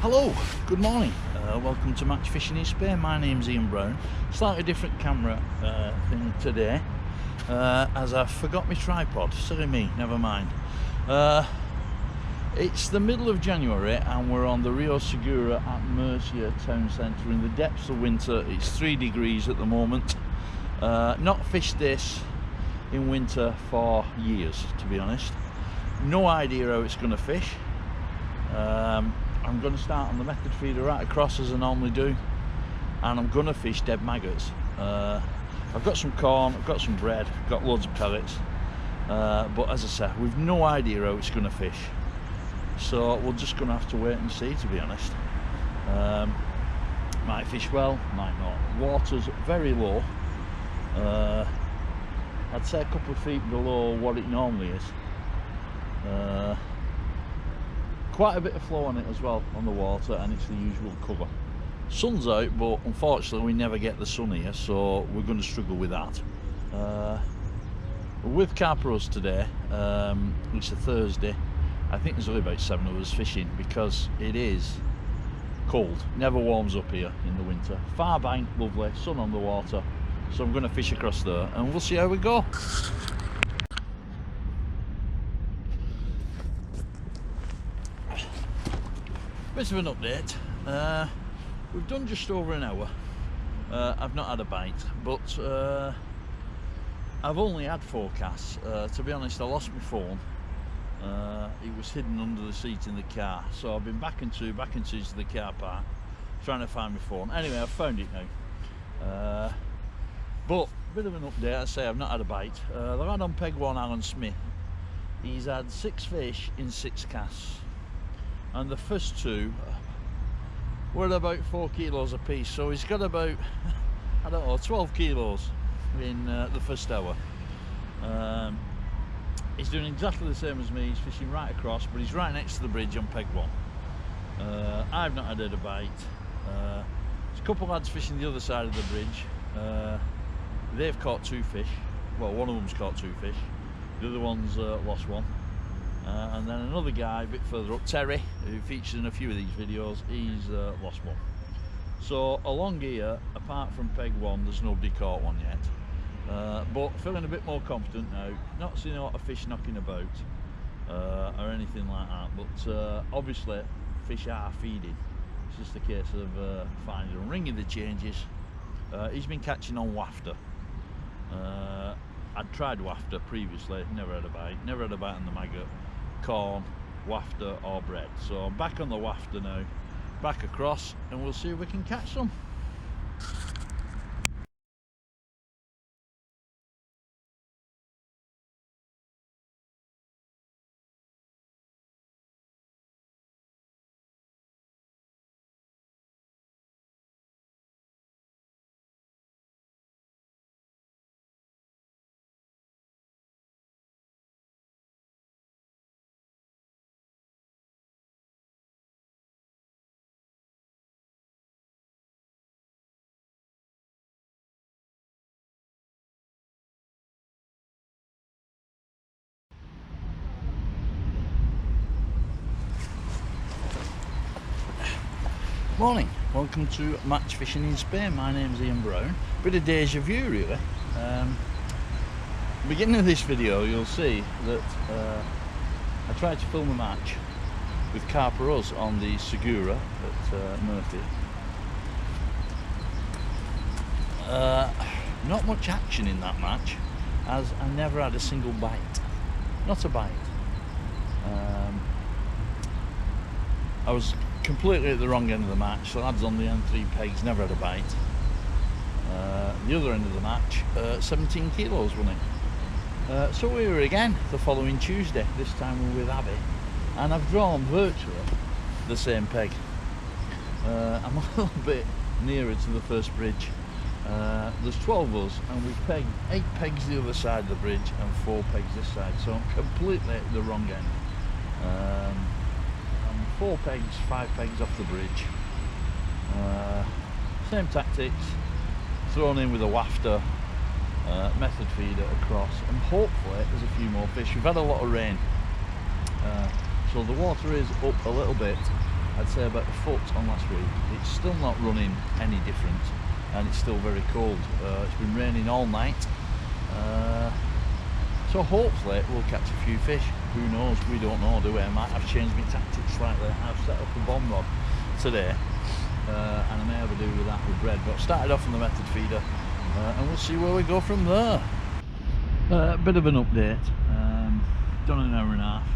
Hello, good morning. Welcome to Match Fishing in Spain. My name's Ian Brown. Slightly different camera thing today, as I forgot my tripod. Silly me, never mind. It's the middle of January and we're on the Rio Segura at Murcia town centre in the depths of winter. It's 3 degrees at the moment. Not fished this in winter for years, to be honest. No idea how it's going to fish. I'm going to start on the method feeder right across as I normally do, and I'm going to fish dead maggots. I've got some corn, I've got some bread, I've got loads of pellets, but as I said, we've no idea how it's going to fish, so we're just going to have to wait and see, to be honest. Might fish well, might not. Water's very low. I'd say a couple of feet below what it normally is. Quite a bit of flow on it as well, on the water, and it's the usual cover. Sun's out, but unfortunately we never get the sun here, so we're going to struggle with that. We're with Carperos today. It's a Thursday. I think there's only about 7 of us fishing because it is cold. Never warms up here in the winter. Far bank, lovely, sun on the water, so I'm going to fish across there and we'll see how we go. Bit of an update. We've done just over an hour. I've not had a bite, but I've only had 4 casts. To be honest, I lost my phone. It was hidden under the seat in the car, so I've been back into the car park trying to find my phone. Anyway, I've found it now. But bit of an update. I say I've not had a bite. The lad on peg 1, Alan Smith, he's had 6 fish in 6 casts. And the first 2 were about 4 kilos a piece, so he's got about, I don't know, 12 kilos in the first hour. He's doing exactly the same as me. He's fishing right across, but he's right next to the bridge on peg 1. I've not had a bite. There's a couple of lads fishing the other side of the bridge. They've caught 2 fish. Well, one of them's caught 2 fish. The other one's lost 1. And then another guy a bit further up, Terry, who features in a few of these videos, he's lost 1. So along here, apart from peg 1, there's nobody caught 1 yet. But feeling a bit more confident now. Not seeing a lot of fish knocking about or anything like that. But obviously, fish are feeding. It's just a case of finding them. Ringing the changes. He's been catching on wafter. I'd tried wafter previously, never had a bite. Never had a bite on the maggot. Corn, wafter or bread. So I'm back on the wafter now, back across, and we'll see if we can catch some. Morning, welcome to Match Fishing in Spain. My name's Ian Brown. Bit of deja vu really. Beginning of this video you'll see that I tried to film a match with Carperos on the Segura at Murcia. Not much action in that match, as I never had a single bite. Not a bite. I was completely at the wrong end of the match. The lads on the N3 pegs never had a bite. The other end of the match, 17 kilos, wasn't it? So we were again the following Tuesday. This time we were with Abby, and I've drawn virtually the same peg. I'm a little bit nearer to the first bridge. There's 12 of us, and we've pegged 8 pegs the other side of the bridge and 4 pegs this side, so I'm completely at the wrong end. 4 pegs, 5 pegs off the bridge. Same tactics, thrown in with a wafter, method feeder across, and hopefully there's a few more fish. We've had a lot of rain, so the water is up a little bit, I'd say about a foot on last week. It's still not running any different, and it's still very cold. It's been raining all night, so hopefully we'll catch a few fish. Who knows? We don't know, do we? I might have changed my tactics slightly. I've set up a bomb rod today, and I may have a do with that with bread, but started off on the method feeder, and we'll see where we go from there. A bit of an update. Done an hour and a half.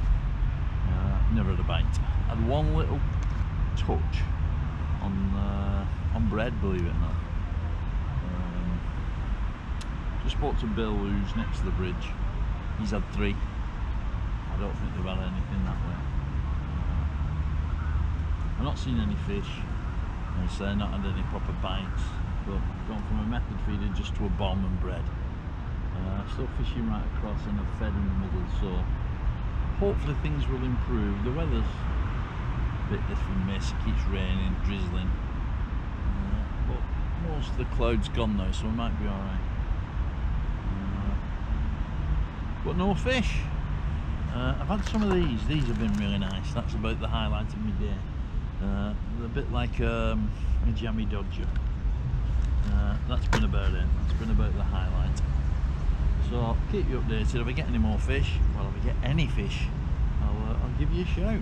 Never had a bite. Had one little touch on bread, believe it or not. Just spoke to Bill, who's next to the bridge. He's had 3. I don't think they've had anything that way. I've not seen any fish. I say not had any proper bites, but gone from a method feeder just to a bomb and bread. Still fishing right across, and I've fed in the middle, so hopefully things will improve. The weather's a bit hit and miss, it keeps raining, drizzling, but most of the clouds gone now, so we might be alright. But no fish. I've had some of these have been really nice. That's about the highlight of my day. They're a bit like a jammy dodger. That's been about it. That's been about the highlight. So I'll keep you updated. If I get any more fish, well, if I get any fish, I'll give you a shout.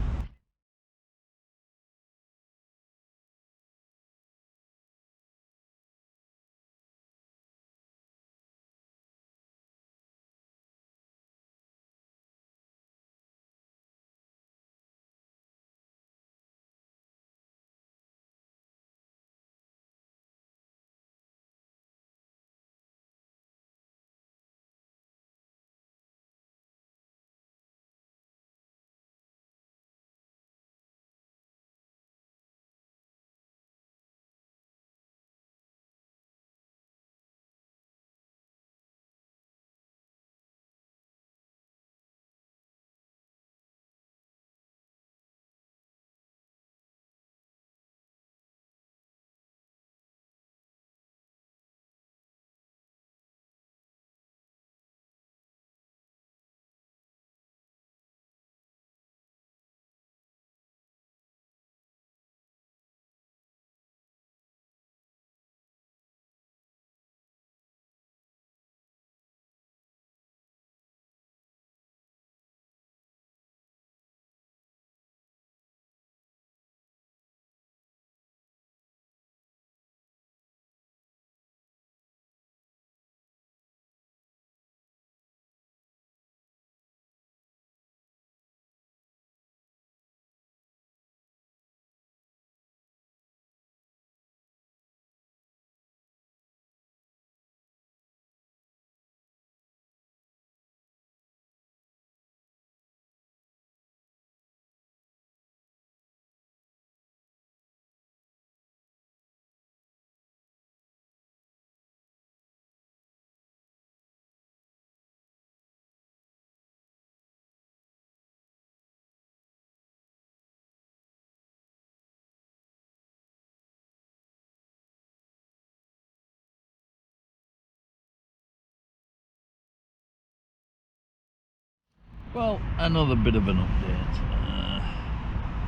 Well, another bit of an update.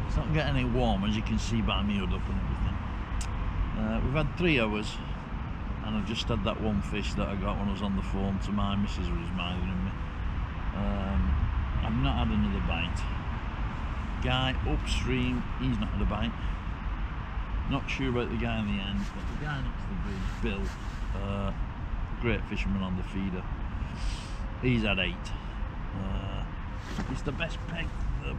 It's not getting any warmer, as you can see by me hood up and everything. We've had 3 hours, and I've just had that one fish that I got when I was on the phone to my missus, who was mithering me. I've not had another bite. Guy upstream, he's not had a bite. Not sure about the guy in the end, but the guy next to the bridge, Bill, great fisherman on the feeder, he's had 8. It's the best peg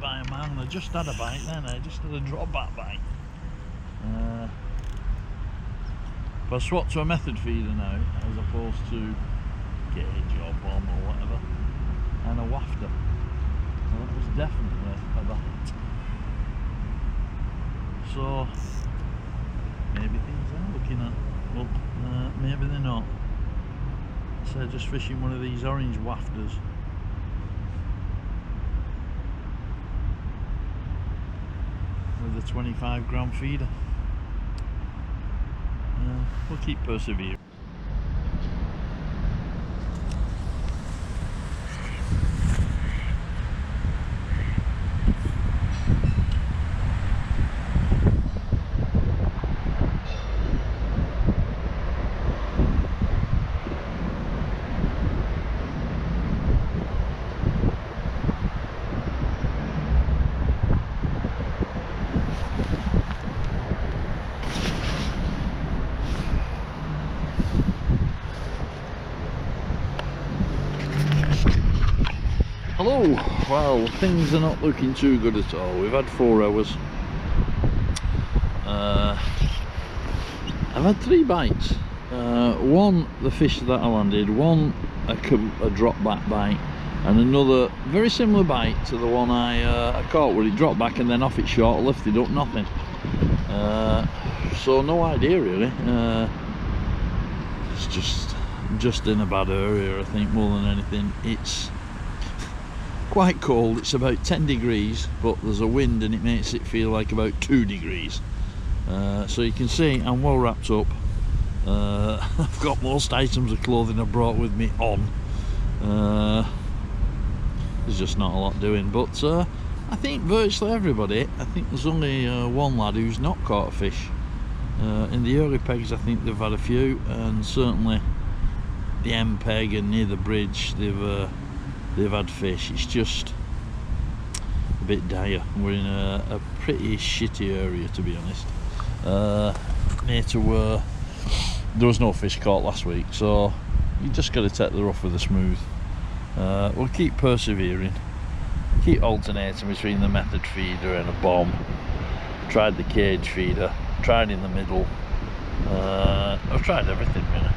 by a man. I just had a bite then, I just had a drop back bite. If I swap to a method feeder now, as opposed to gauge or bomb or whatever, and a wafter, well, that was definitely a bite. So maybe things are looking at, well, maybe they're not. So just fishing one of these orange wafters. With a 25 gram feeder. We'll keep persevering. Hello. Well, things are not looking too good at all. We've had 4 hours. I've had 3 bites. One, the fish that I landed, one a drop back bite, and another very similar bite to the one I caught, where it dropped back and then off it short, lifted up, nothing. So no idea really. It's just in a bad area, I think, more than anything. It's quite cold. It's about 10 degrees, but there's a wind and it makes it feel like about 2 degrees. So you can see I'm well wrapped up. I've got most items of clothing I brought with me on. There's just not a lot doing, but I think virtually everybody, I think there's only one lad who's not caught a fish. In the early pegs I think they've had a few, and certainly the end peg and near the bridge they've had fish. It's just a bit dire. We're in a pretty shitty area, to be honest, near to where there was no fish caught last week, so you just got to take the rough with the smooth. We'll keep persevering, keep alternating between the method feeder and a bomb. Tried the cage feeder, tried in the middle, I've tried everything really,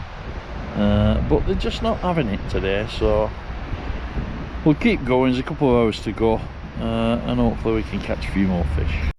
but they're just not having it today, so we'll keep going. There's a couple of hours to go, and hopefully we can catch a few more fish.